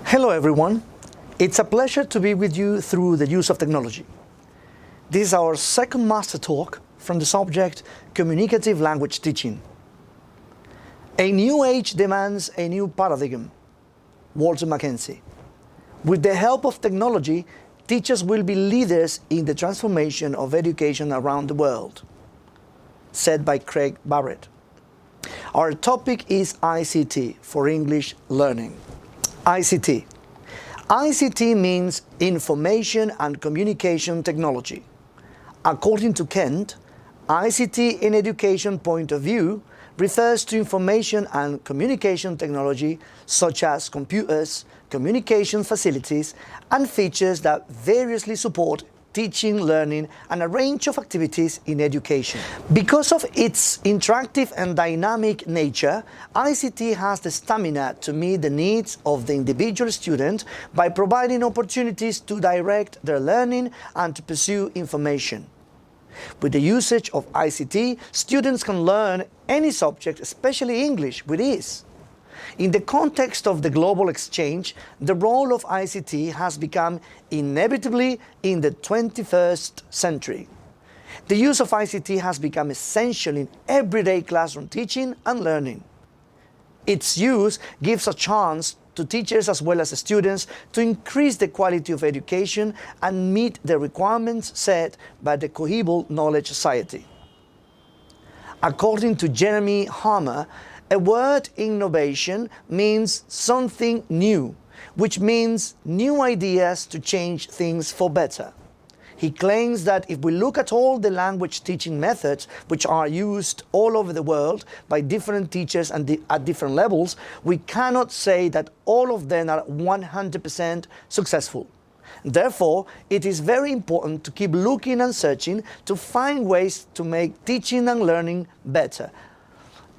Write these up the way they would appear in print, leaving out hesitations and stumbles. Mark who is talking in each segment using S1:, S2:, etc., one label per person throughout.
S1: Hello everyone, it's a pleasure to be with you through the use of technology. This is our second master talk from the subject Communicative Language Teaching. A new age demands a new paradigm. Walter Mackenzie. With the help of technology, teachers will be leaders in the transformation of education around the world. Said by Craig Barrett. Our topic is ICT, for English learning. ICT. ICT means Information and Communication Technology. According to Kent, ICT in education point of view refers to information and communication technology such as computers, communication facilities, and features that variously support teaching, learning, and a range of activities in education. Because of its interactive and dynamic nature, ICT has the stamina to meet the needs of the individual student by providing opportunities to direct their learning and to pursue information. With the usage of ICT, students can learn any subject, especially English, with ease. In the context of the global exchange, the role of ICT has become inevitably in the 21st century. The use of ICT has become essential in everyday classroom teaching and learning. Its use gives a chance to teachers as well as students to increase the quality of education and meet the requirements set by the Cohibel Knowledge Society. According to Jeremy Harmer, a word innovation means something new, which means new ideas to change things for better. He claims that if we look at all the language teaching methods which are used all over the world by different teachers and at different levels, we cannot say that all of them are 100% successful. Therefore, it is very important to keep looking and searching to find ways to make teaching and learning better.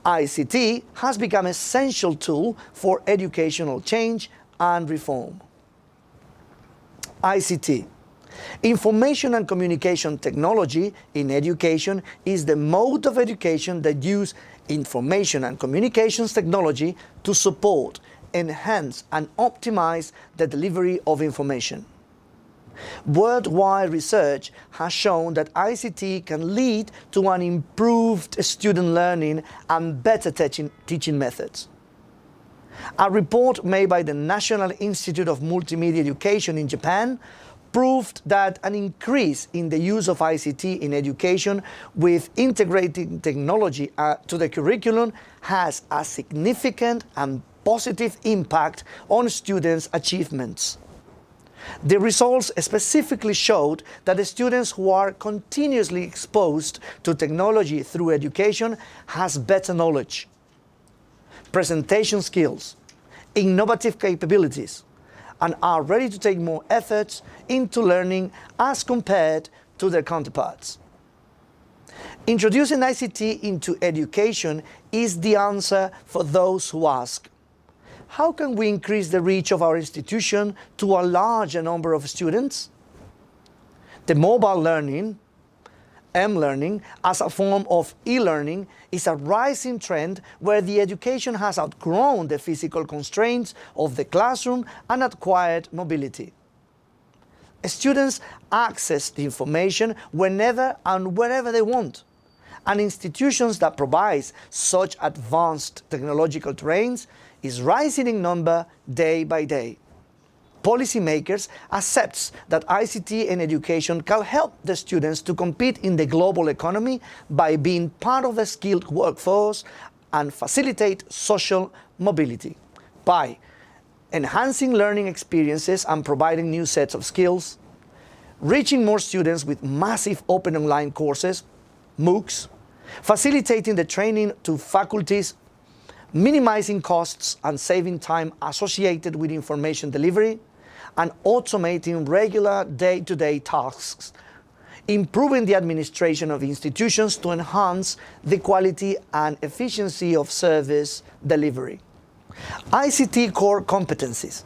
S1: ICT has become an essential tool for educational change and reform. ICT. Information and communication technology in education is the mode of education that uses information and communications technology to support, enhance, and optimize the delivery of information. Worldwide research has shown that ICT can lead to an improved student learning and better teaching methods. A report made by the National Institute of Multimedia Education in Japan proved that an increase in the use of ICT in education with integrating technology to the curriculum has a significant and positive impact on students' achievements. The results specifically showed that the students who are continuously exposed to technology through education has better knowledge, presentation skills, innovative capabilities, and are ready to take more efforts into learning as compared to their counterparts. Introducing ICT into education is the answer for those who ask, how can we increase the reach of our institution to a larger number of students? The mobile learning, M-learning, as a form of e-learning, is a rising trend where the education has outgrown the physical constraints of the classroom and acquired mobility. Students access the information whenever and wherever they want, and institutions that provide such advanced technological terrains is rising in number day by day. Policymakers accept that ICT in education can help the students to compete in the global economy by being part of the skilled workforce and facilitate social mobility by enhancing learning experiences and providing new sets of skills, reaching more students with massive open online courses, MOOCs, facilitating the training to faculties, minimizing costs and saving time associated with information delivery, and automating regular day-to-day tasks, improving the administration of institutions to enhance the quality and efficiency of service delivery. ICT core competencies.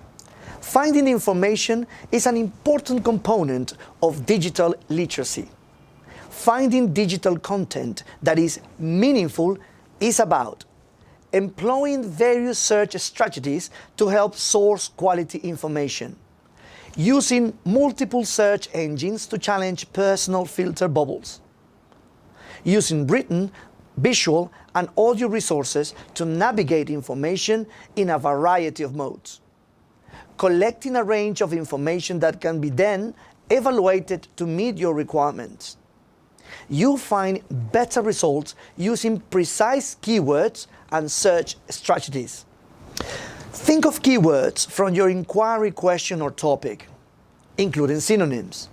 S1: Finding information is an important component of digital literacy. Finding digital content that is meaningful is about employing various search strategies to help source quality information, using multiple search engines to challenge personal filter bubbles, using written, visual, and audio resources to navigate information in a variety of modes, collecting a range of information that can be then evaluated to meet your requirements. You'll find better results using precise keywords and search strategies. Think of keywords from your inquiry question or topic, including synonyms.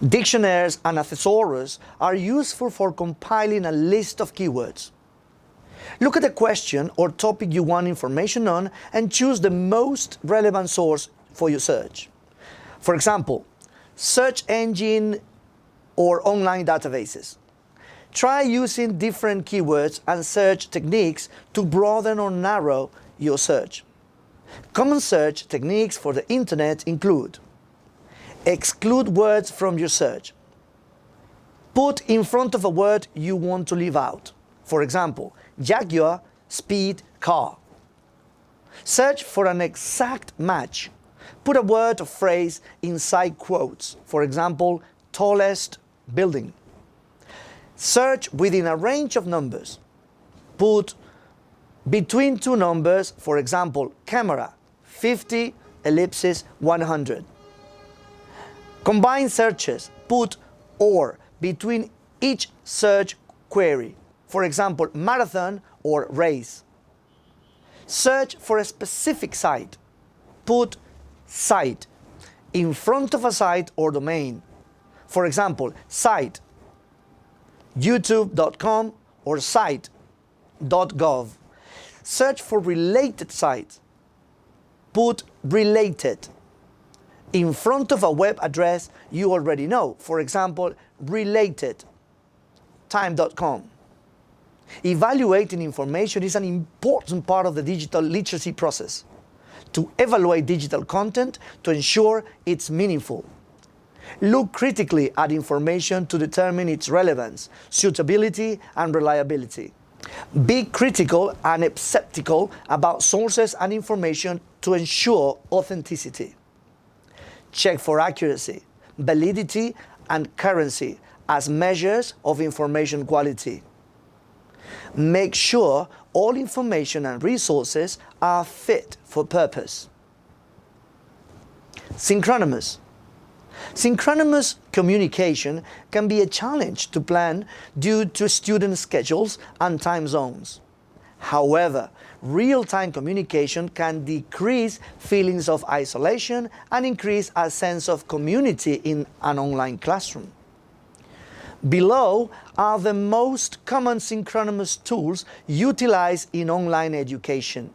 S1: Dictionaries and a thesaurus are useful for compiling a list of keywords. Look at the question or topic you want information on and choose the most relevant source for your search. For example, search engine or online databases. Try using different keywords and search techniques to broaden or narrow your search. Common search techniques for the internet include: exclude words from your search. Put in front of a word you want to leave out. For example, Jaguar, speed, car. Search for an exact match. Put a word or phrase inside quotes. For example, tallest building. Search within a range of numbers. Put between two numbers, for example, camera, 50, ellipsis, 100. Combine searches. Put or between each search query. For example, marathon or race. Search for a specific site. Put site in front of a site or domain. For example, site, youtube.com or site.gov. Search for related sites. Put related in front of a web address you already know. For example, related, time.com. Evaluating information is an important part of the digital literacy process. To evaluate digital content to ensure it's meaningful. Look critically at information to determine its relevance, suitability, and reliability. Be critical and skeptical about sources and information to ensure authenticity. Check for accuracy, validity, and currency as measures of information quality. Make sure all information and resources are fit for purpose. Synchronous. Synchronous communication can be a challenge to plan due to student schedules and time zones. However, real-time communication can decrease feelings of isolation and increase a sense of community in an online classroom. Below are the most common synchronous tools utilized in online education.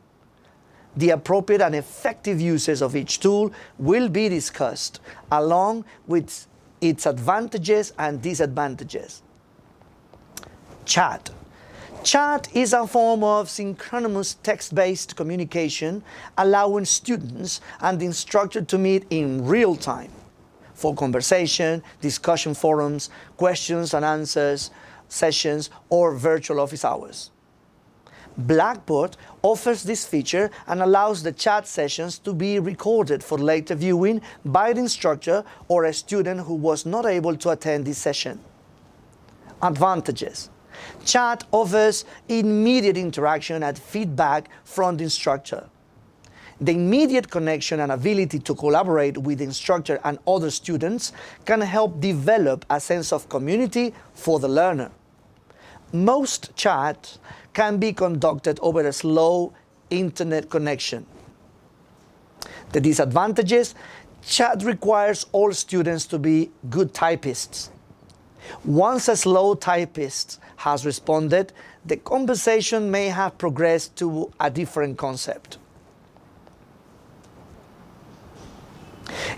S1: The appropriate and effective uses of each tool will be discussed, along with its advantages and disadvantages. Chat. Chat is a form of synchronous text-based communication, allowing students and the instructor to meet in real time for conversation, discussion forums, questions and answers sessions, or virtual office hours. Blackboard offers this feature and allows the chat sessions to be recorded for later viewing by the instructor or a student who was not able to attend this session. Advantages. Chat offers immediate interaction and feedback from the instructor. The immediate connection and ability to collaborate with the instructor and other students can help develop a sense of community for the learner. Most chats can be conducted over a slow internet connection. The disadvantages: chat requires all students to be good typists. Once a slow typist has responded, the conversation may have progressed to a different concept.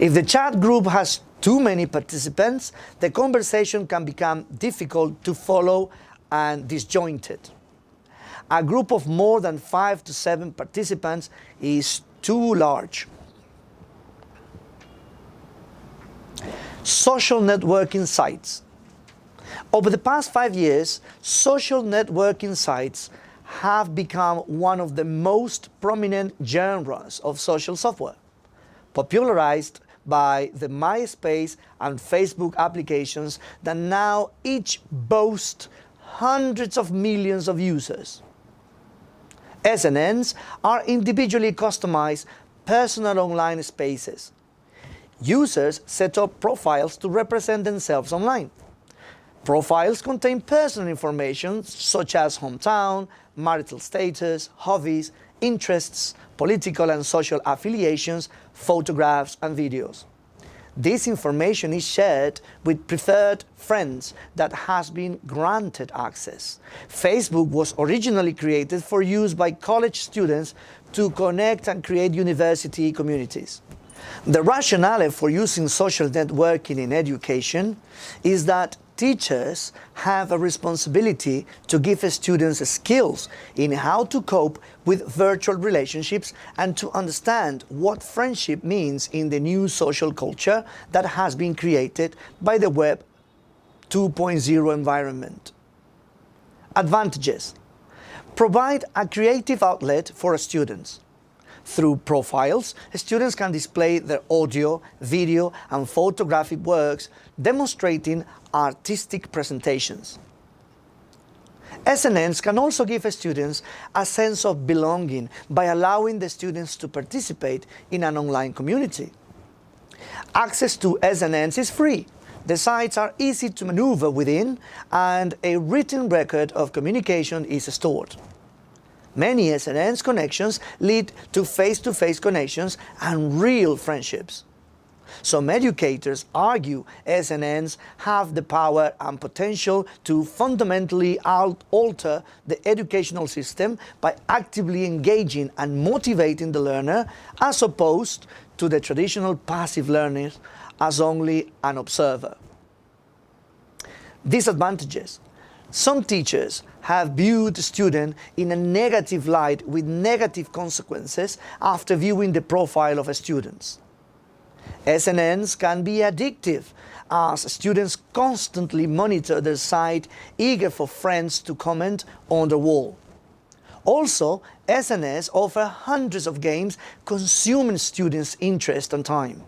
S1: If the chat group has too many participants, the conversation can become difficult to follow and disjointed. A group of more than 5 to 7 participants is too large. Social networking sites. Over the past 5 years, social networking sites have become one of the most prominent genres of social software, popularized by the MySpace and Facebook applications that now each boast hundreds of millions of users. SNNs are individually customized personal online spaces. Users set up profiles to represent themselves online. Profiles contain personal information such as hometown, marital status, hobbies, interests, political and social affiliations, photographs, and videos. This information is shared with preferred friends that has been granted access. Facebook was originally created for use by college students to connect and create university communities. The rationale for using social networking in education is that teachers have a responsibility to give students skills in how to cope with virtual relationships and to understand what friendship means in the new social culture that has been created by the Web 2.0 environment. Advantages: provide a creative outlet for students. Through profiles, students can display their audio, video, and photographic works demonstrating artistic presentations. SNNs can also give students a sense of belonging by allowing the students to participate in an online community. Access to SNNs is free. The sites are easy to maneuver within, and a written record of communication is stored. Many SNNs connections lead to face-to-face connections and real friendships. Some educators argue SNNs have the power and potential to fundamentally alter the educational system by actively engaging and motivating the learner, as opposed to the traditional passive learners as only an observer. Disadvantages: some teachers have viewed students in a negative light with negative consequences after viewing the profile of students. SNNs can be addictive as students constantly monitor their site, eager for friends to comment on the wall. Also, SNNs offer hundreds of games consuming students' interest and time.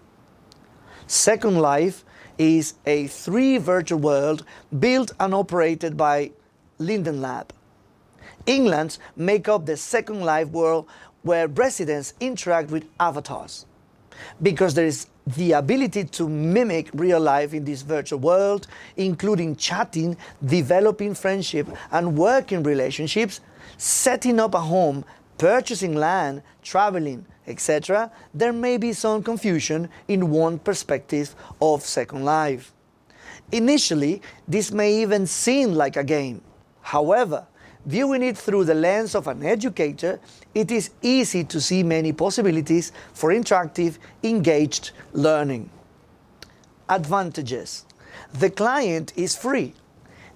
S1: Second Life is a 3D virtual world built and operated by Linden Lab. Englands make up the Second Life world where residents interact with avatars. Because there is the ability to mimic real life in this virtual world, including chatting, developing friendship and working relationships, setting up a home, purchasing land, traveling, etc., there may be some confusion in one perspective of Second Life. Initially, this may even seem like a game. However, viewing it through the lens of an educator, it is easy to see many possibilities for interactive, engaged learning. Advantages: the client is free.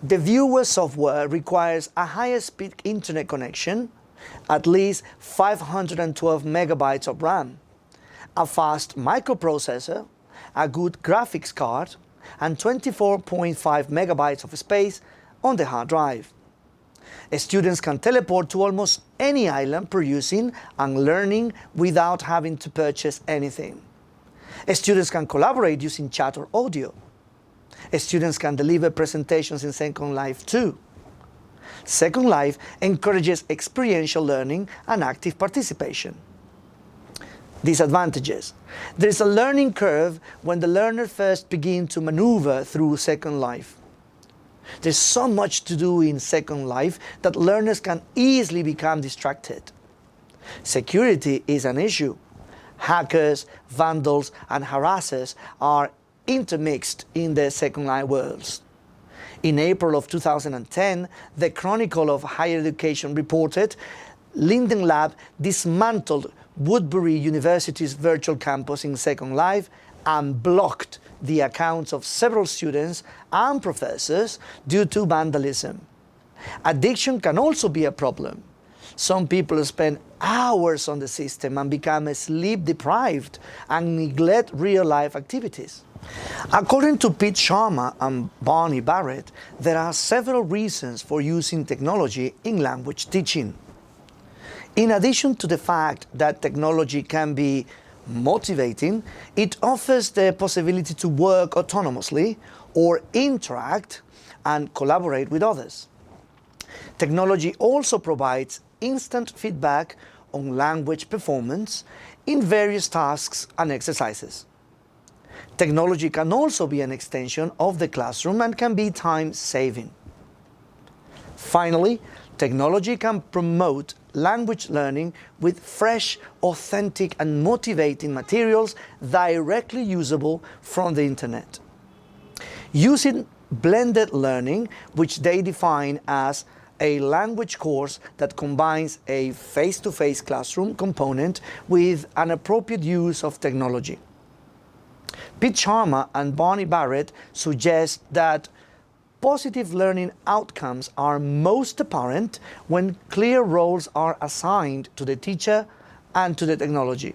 S1: The viewer software requires a higher speed internet connection, at least 512 megabytes of RAM, a fast microprocessor, a good graphics card, and 24.5 megabytes of space on the hard drive. Students can teleport to almost any island, producing and learning without having to purchase anything. Students can collaborate using chat or audio. Students can deliver presentations in Second Life too. Second Life encourages experiential learning and active participation. Disadvantages: there is a learning curve when the learner first begins to maneuver through Second Life. There's so much to do in Second Life that learners can easily become distracted. Security is an issue. Hackers, vandals, and harassers are intermixed in the Second Life worlds. In April of 2010, the Chronicle of Higher Education reported Linden Lab dismantled Woodbury University's virtual campus in Second Life and blocked the accounts of several students and professors due to vandalism. Addiction can also be a problem. Some people spend hours on the system and become sleep deprived and neglect real-life activities. According to Pete Sharma and Barney Barrett, there are several reasons for using technology in language teaching. In addition to the fact that technology can be motivating, it offers the possibility to work autonomously or interact and collaborate with others. Technology also provides instant feedback on language performance in various tasks and exercises. Technology can also be an extension of the classroom and can be time-saving. Finally, technology can promote language learning with fresh, authentic and motivating materials directly usable from the internet. Using blended learning, which they define as a language course that combines a face-to-face classroom component with an appropriate use of technology. Pete Sharma and Barney Barrett suggest that positive learning outcomes are most apparent when clear roles are assigned to the teacher and to the technology.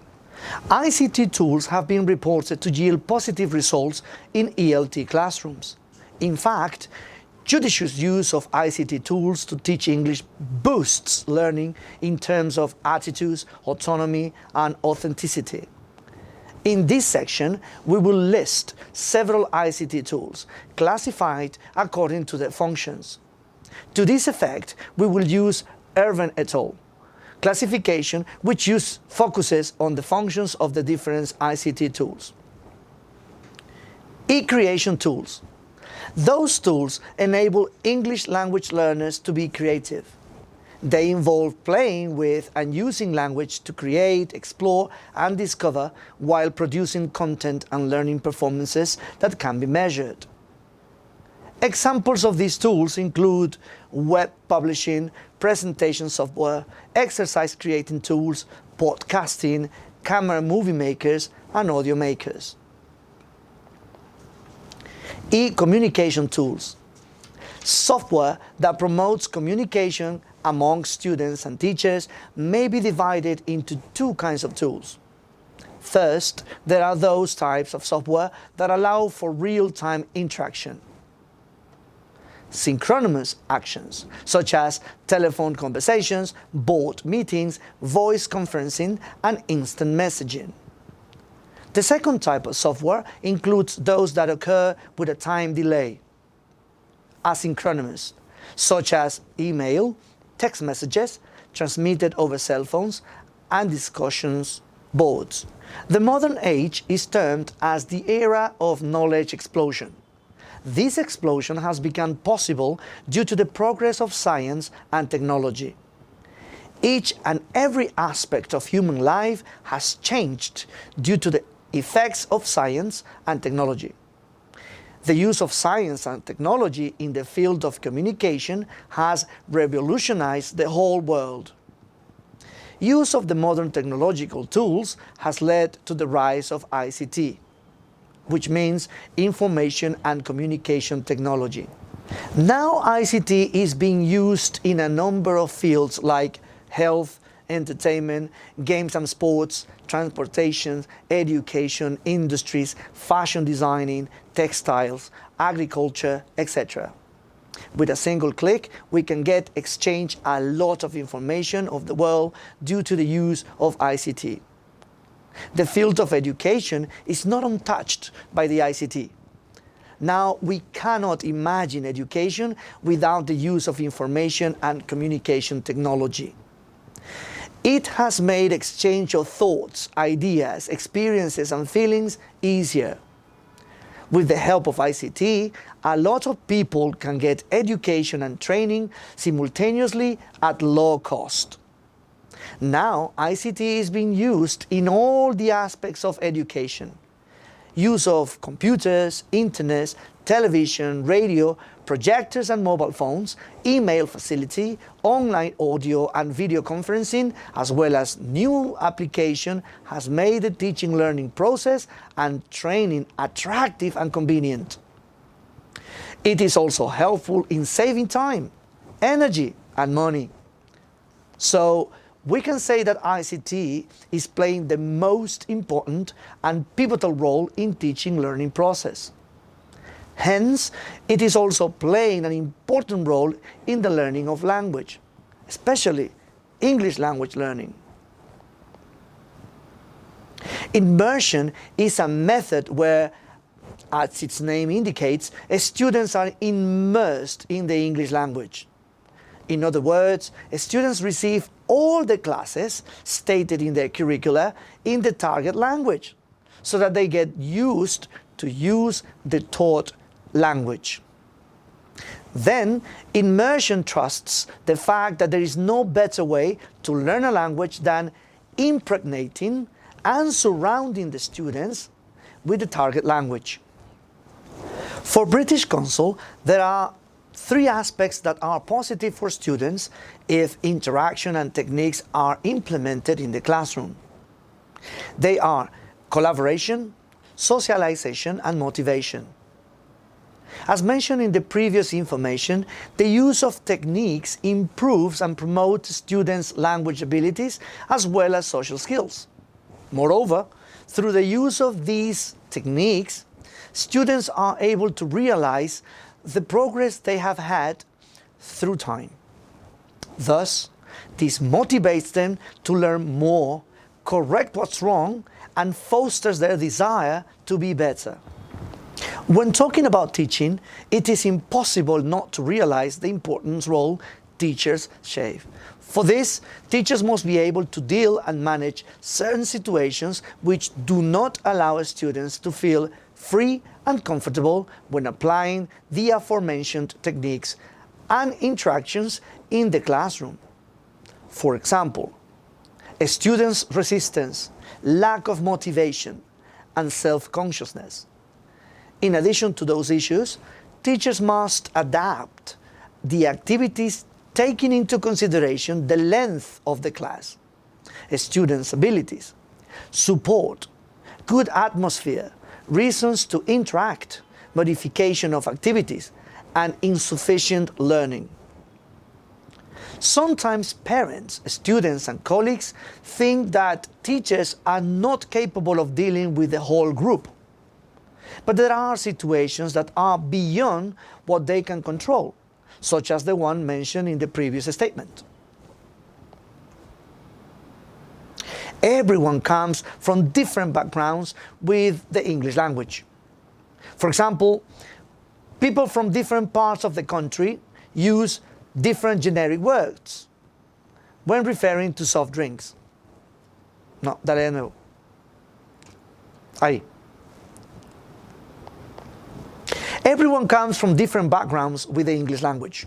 S1: ICT tools have been reported to yield positive results in ELT classrooms. In fact, judicious use of ICT tools to teach English boosts learning in terms of attitudes, autonomy, and authenticity. In this section, we will list several ICT tools classified according to their functions. To this effect, we will use Irvin et al. Classification, which focuses on the functions of the different ICT tools. E-creation tools. Those tools enable English language learners to be creative. They involve playing with and using language to create, explore, and discover while producing content and learning performances that can be measured. Examples of these tools include web publishing, presentation software, exercise creating tools, podcasting, camera movie makers, and audio makers. E-communication tools. Software that promotes communication among students and teachers may be divided into two kinds of tools. First, there are those types of software that allow for real-time interaction. Synchronous actions, such as telephone conversations, board meetings, voice conferencing, and instant messaging. The second type of software includes those that occur with a time delay. Asynchronous, such as email, text messages transmitted over cell phones, and discussions boards. The modern age is termed as the era of knowledge explosion. This explosion has become possible due to the progress of science and technology. Each and every aspect of human life has changed due to the effects of science and technology. The use of science and technology in the field of communication has revolutionized the whole world. Use of the modern technological tools has led to the rise of ICT, which means information and communication technology. Now ICT is being used in a number of fields like health, entertainment, games and sports, transportation, education, industries, fashion designing, textiles, agriculture, etc. With a single click, we can exchange a lot of information of the world due to the use of ICT. The field of education is not untouched by the ICT. Now, we cannot imagine education without the use of information and communication technology. It has made exchange of thoughts, ideas, experiences, and feelings easier. With the help of ICT, a lot of people can get education and training simultaneously at low cost. Now, ICT is being used in all the aspects of education. Use of computers, internet, television, radio, projectors and mobile phones, email facility, online audio and video conferencing, as well as new application has made the teaching learning process and training attractive and convenient. It is also helpful in saving time, energy and money. So, we can say that ICT is playing the most important and pivotal role in teaching learning process. Hence, it is also playing an important role in the learning of language, especially English language learning. Immersion is a method where, as its name indicates, students are immersed in the English language. In other words, students receive all the classes stated in their curricula in the target language, so that they get used to use the taught language. Then, immersion trusts the fact that there is no better way to learn a language than impregnating and surrounding the students with the target language. For British Council, there are three aspects that are positive for students if interaction and techniques are implemented in the classroom. They are collaboration, socialization, and motivation. As mentioned in the previous information, the use of techniques improves and promotes students' language abilities as well as social skills. Moreover, through the use of these techniques, students are able to realize the progress they have had through time. Thus, this motivates them to learn more, correct what's wrong, and fosters their desire to be better. When talking about teaching, it is impossible not to realize the important role teachers play. For this, teachers must be able to deal and manage certain situations which do not allow students to feel free and comfortable when applying the aforementioned techniques and interactions in the classroom. For example, a student's resistance, lack of motivation, and self-consciousness. In addition to those issues, teachers must adapt the activities taking into consideration the length of the class, a student's abilities, support, good atmosphere, reasons to interact, modification of activities, and insufficient learning. Sometimes parents, students, and colleagues think that teachers are not capable of dealing with the whole group. But there are situations that are beyond what they can control, such as the one mentioned in the previous statement. Everyone comes from different backgrounds with the English language. For example, people from different parts of the country use different generic words when referring to soft drinks. No, dale de nuevo. Ahí. Everyone comes from different backgrounds with the English language.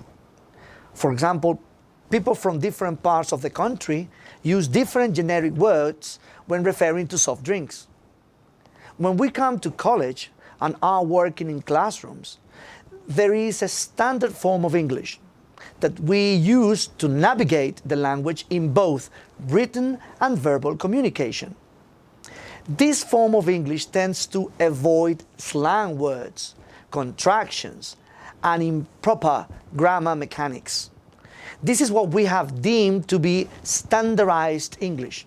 S1: For example, people from different parts of the country use different generic words when referring to soft drinks. When we come to college and are working in classrooms, there is a standard form of English that we use to navigate the language in both written and verbal communication. This form of English tends to avoid slang words, contractions, and improper grammar mechanics. This is what we have deemed to be standardized English.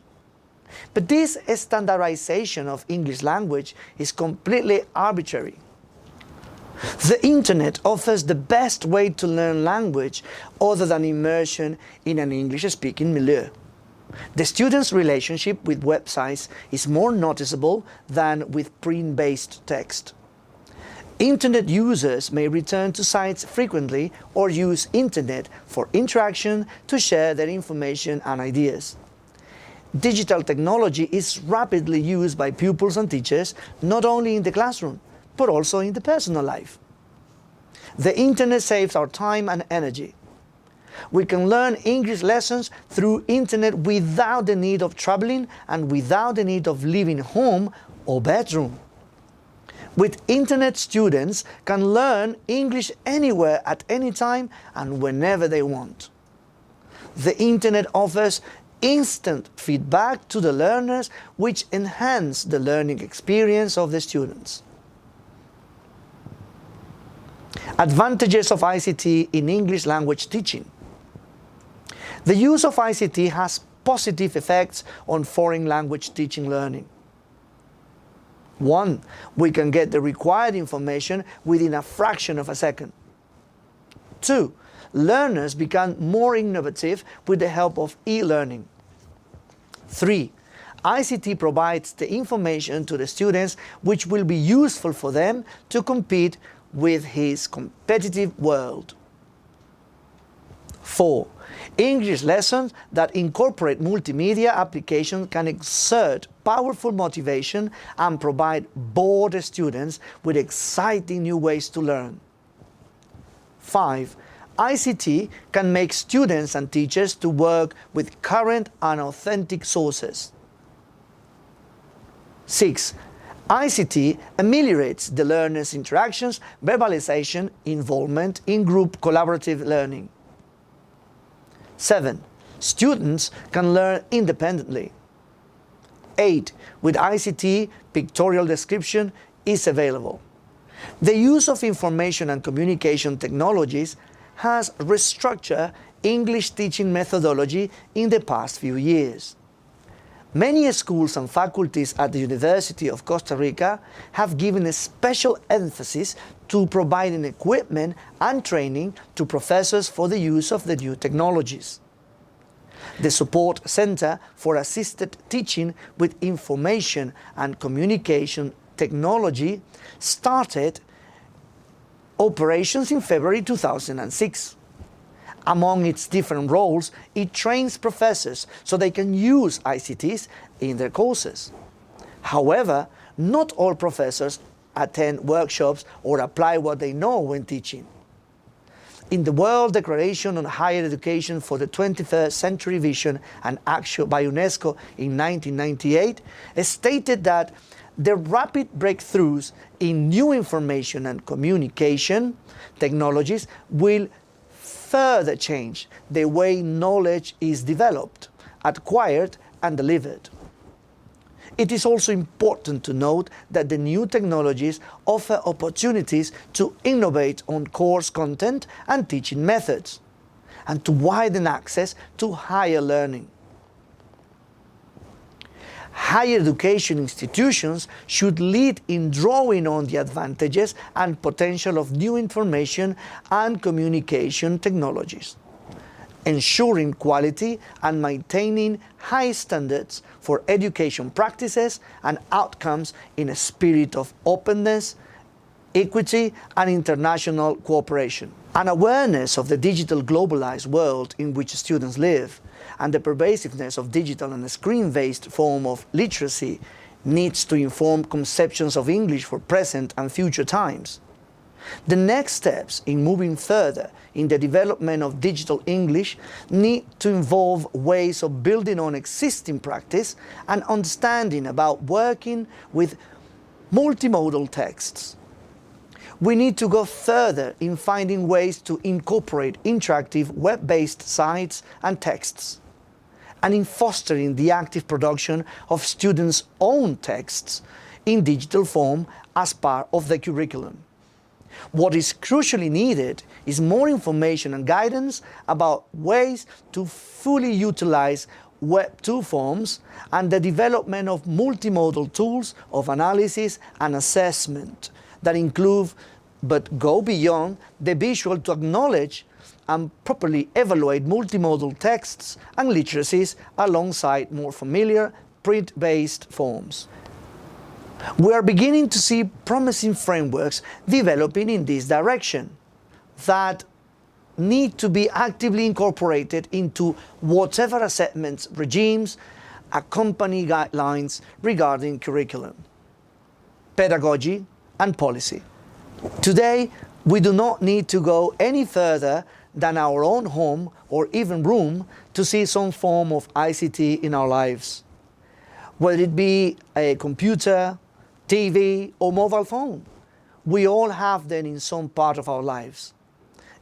S1: But this standardization of English language is completely arbitrary. The internet offers the best way to learn language other than immersion in an English-speaking milieu. The student's relationship with websites is more noticeable than with print-based text. Internet users may return to sites frequently or use internet for interaction to share their information and ideas. Digital technology is rapidly used by pupils and teachers, not only in the classroom, but also in the personal life. The internet saves our time and energy. We can learn English lessons through internet without the need of traveling and without the need of leaving home or bedroom. With internet, students can learn English anywhere at any time and whenever they want. The internet offers instant feedback to the learners, which enhance the learning experience of the students. Advantages of ICT in English language teaching. The use of ICT has positive effects on foreign language teaching learning. 1. We can get the required information within a fraction of a second. 2. Learners become more innovative with the help of e-learning. 3. ICT provides the information to the students which will be useful for them to compete with his competitive world. 4. English lessons that incorporate multimedia applications can exert powerful motivation and provide bored students with exciting new ways to learn. 5. ICT can make students and teachers to work with current and authentic sources. 6. ICT ameliorates the learner's interactions, verbalization, involvement in group collaborative learning. 7. Students can learn independently. 8. With ICT, pictorial description is available. The use of information and communication technologies has restructured English teaching methodology in the past few years. Many schools and faculties at the University of Costa Rica have given a special emphasis to providing equipment and training to professors for the use of the new technologies. The Support Center for Assisted Teaching with Information and Communication Technology started operations in February 2006. Among its different roles, it trains professors so they can use ICTs in their courses. However, not all professors attend workshops or apply what they know when teaching. In the World Declaration on Higher Education for the 21st Century Vision and Action by UNESCO in 1998, it stated that the rapid breakthroughs in new information and communication technologies will further change the way knowledge is developed, acquired, and delivered. It is also important to note that the new technologies offer opportunities to innovate on course content and teaching methods, and to widen access to higher learning. Higher education institutions should lead in drawing on the advantages and potential of new information and communication technologies, ensuring quality and maintaining high standards for education practices and outcomes in a spirit of openness, equity, and international cooperation. An awareness of the digital globalized world in which students live and the pervasiveness of digital and screen-based form of literacy needs to inform conceptions of English for present and future times. The next steps in moving further in the development of digital English need to involve ways of building on existing practice and understanding about working with multimodal texts. We need to go further in finding ways to incorporate interactive web-based sites and texts, and in fostering the active production of students' own texts in digital form as part of the curriculum. What is crucially needed is more information and guidance about ways to fully utilize Web 2 forms and the development of multimodal tools of analysis and assessment that include but go beyond the visual to acknowledge and properly evaluate multimodal texts and literacies alongside more familiar print-based forms. We are beginning to see promising frameworks developing in this direction that need to be actively incorporated into whatever assessment regimes accompany guidelines regarding curriculum, pedagogy, and policy. Today, we do not need to go any further than our own home or even room to see some form of ICT in our lives, whether it be a computer, TV, or mobile phone. We all have them in some part of our lives.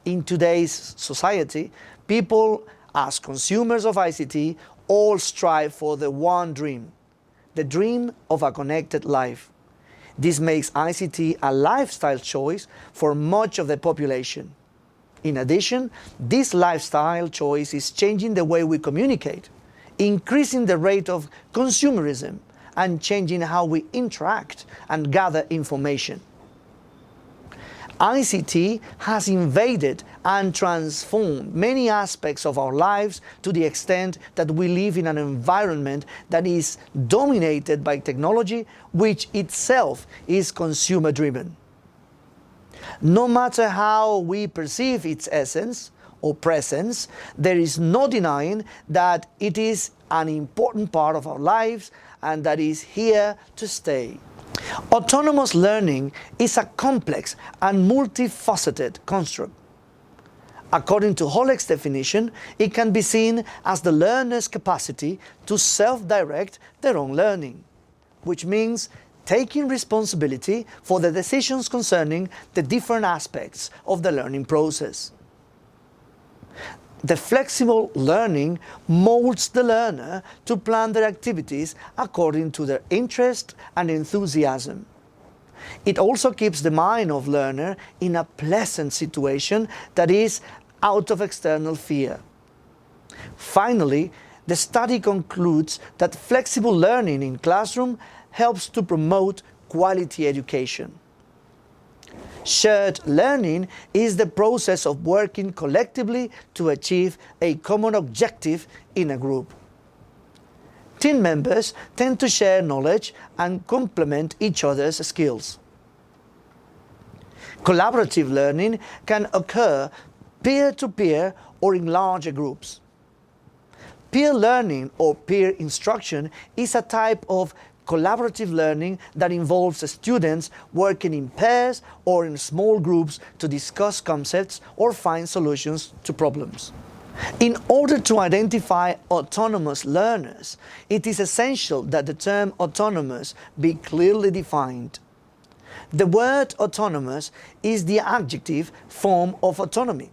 S1: In today's society, people, as consumers of ICT, all strive for the one dream, the dream of a connected life. This makes ICT a lifestyle choice for much of the population. In addition, this lifestyle choice is changing the way we communicate. increasing the rate of consumerism and changing how we interact and gather information. ICT has invaded and transformed many aspects of our lives to the extent that we live in an environment that is dominated by technology, which itself is consumer-driven. No matter how we perceive its essence or presence, there is no denying that it is an important part of our lives and that is here to stay. Autonomous learning is a complex and multifaceted construct. According to Holleck's definition, it can be seen as the learner's capacity to self-direct their own learning, which means taking responsibility for the decisions concerning the different aspects of the learning process. The flexible learning molds the learner to plan their activities according to their interest and enthusiasm. It also keeps the mind of learner in a pleasant situation that is out of external fear. Finally, the study concludes that flexible learning in classroom helps to promote quality education. Shared learning is the process of working collectively to achieve a common objective in a group. Team members tend to share knowledge and complement each other's skills. Collaborative learning can occur peer-to-peer or in larger groups. Peer learning or peer instruction is a type of collaborative learning that involves students working in pairs or in small groups to discuss concepts or find solutions to problems. In order to identify autonomous learners, it is essential that the term autonomous be clearly defined. The word autonomous is the adjective form of autonomy,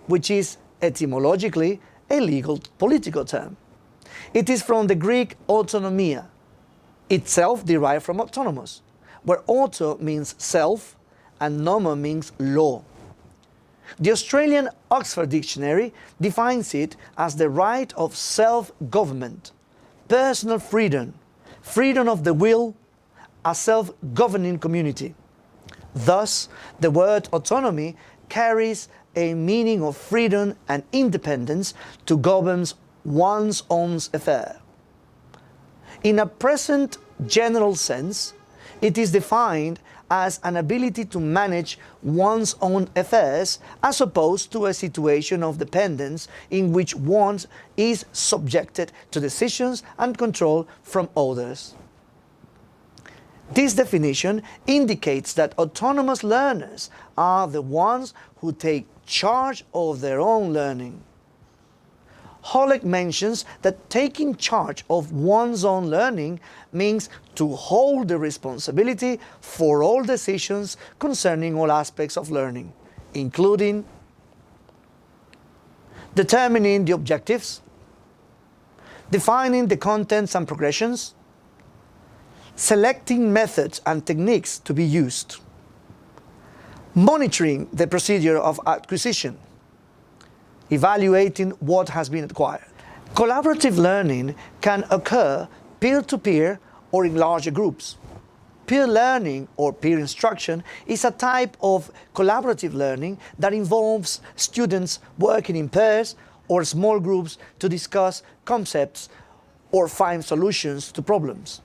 S1: which is etymologically a legal political term. It is from the Greek autonomia, itself derived from autonomous, where auto means self and nomo means law. The Australian Oxford Dictionary defines it as the right of self-government, personal freedom, freedom of the will, a self-governing community. Thus, the word autonomy carries a meaning of freedom and independence to govern one's own affair. In a present general sense, it is defined as an ability to manage one's own affairs as opposed to a situation of dependence in which one is subjected to decisions and control from others. This definition indicates that autonomous learners are the ones who take charge of their own learning. Holleck mentions that taking charge of one's own learning means to hold the responsibility for all decisions concerning all aspects of learning, including determining the objectives, defining the contents and progressions, selecting methods and techniques to be used, monitoring the procedure of acquisition, evaluating what has been acquired. Collaborative learning can occur peer-to-peer or in larger groups. Peer learning or peer instruction is a type of collaborative learning that involves students working in pairs or small groups to discuss concepts or find solutions to problems.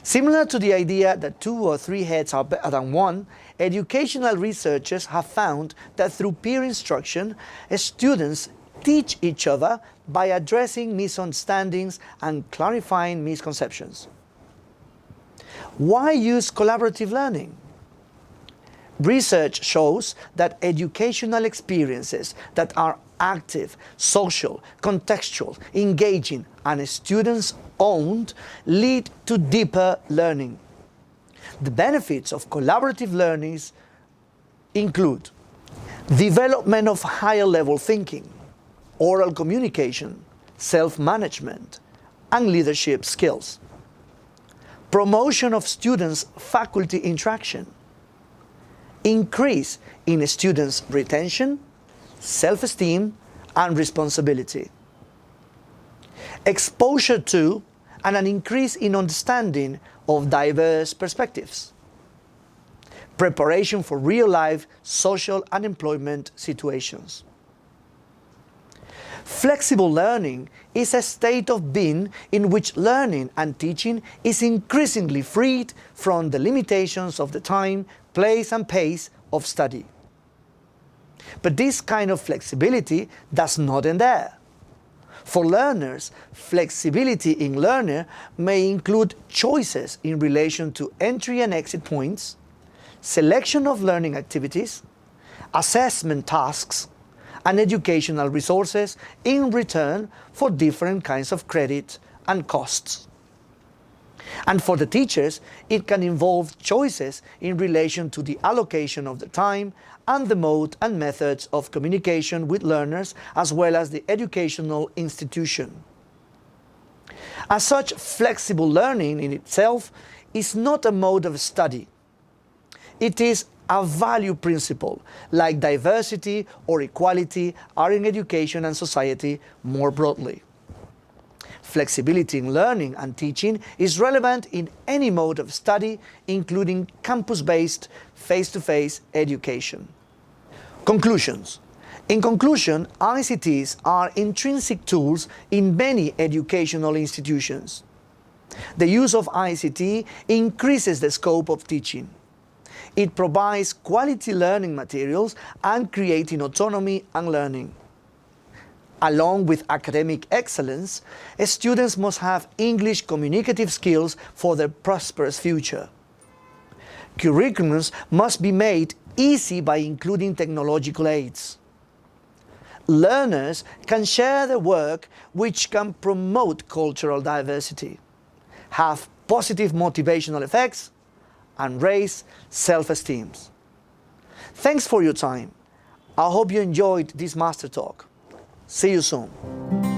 S1: Similar to the idea that 2 or 3 heads are better than one, educational researchers have found that through peer instruction, students teach each other by addressing misunderstandings and clarifying misconceptions. Why use collaborative learning? Research shows that educational experiences that are active, social, contextual, engaging, and students-owned lead to deeper learning. The benefits of collaborative learning include development of higher-level thinking, oral communication, self-management, and leadership skills, promotion of students' faculty interaction, increase in students' retention, self-esteem, and responsibility. exposure to, and an increase in understanding of diverse perspectives, preparation for real-life social and employment situations. Flexible learning is a state of being in which learning and teaching is increasingly freed from the limitations of the time, place, and pace of study. But this kind of flexibility does not end there. For learners, flexibility in learning may include choices in relation to entry and exit points, selection of learning activities, assessment tasks, and educational resources in return for different kinds of credit and costs. And for the teachers, it can involve choices in relation to the allocation of the time and the mode and methods of communication with learners, as well as the educational institution. As such, flexible learning in itself is not a mode of study. It is a value principle, like diversity or equality are in education and society more broadly. Flexibility in learning and teaching is relevant in any mode of study, including campus-based, face-to-face education. Conclusions. In conclusion, ICTs are intrinsic tools in many educational institutions. The use of ICT increases the scope of teaching. It provides quality learning materials and creating autonomy and learning. Along with academic excellence, students must have English communicative skills for their prosperous future. Curriculums must be made easy by including technological aids. Learners can share their work which can promote cultural diversity, have positive motivational effects, and raise self-esteem. Thanks for your time. I hope you enjoyed this Master Talk. See you soon.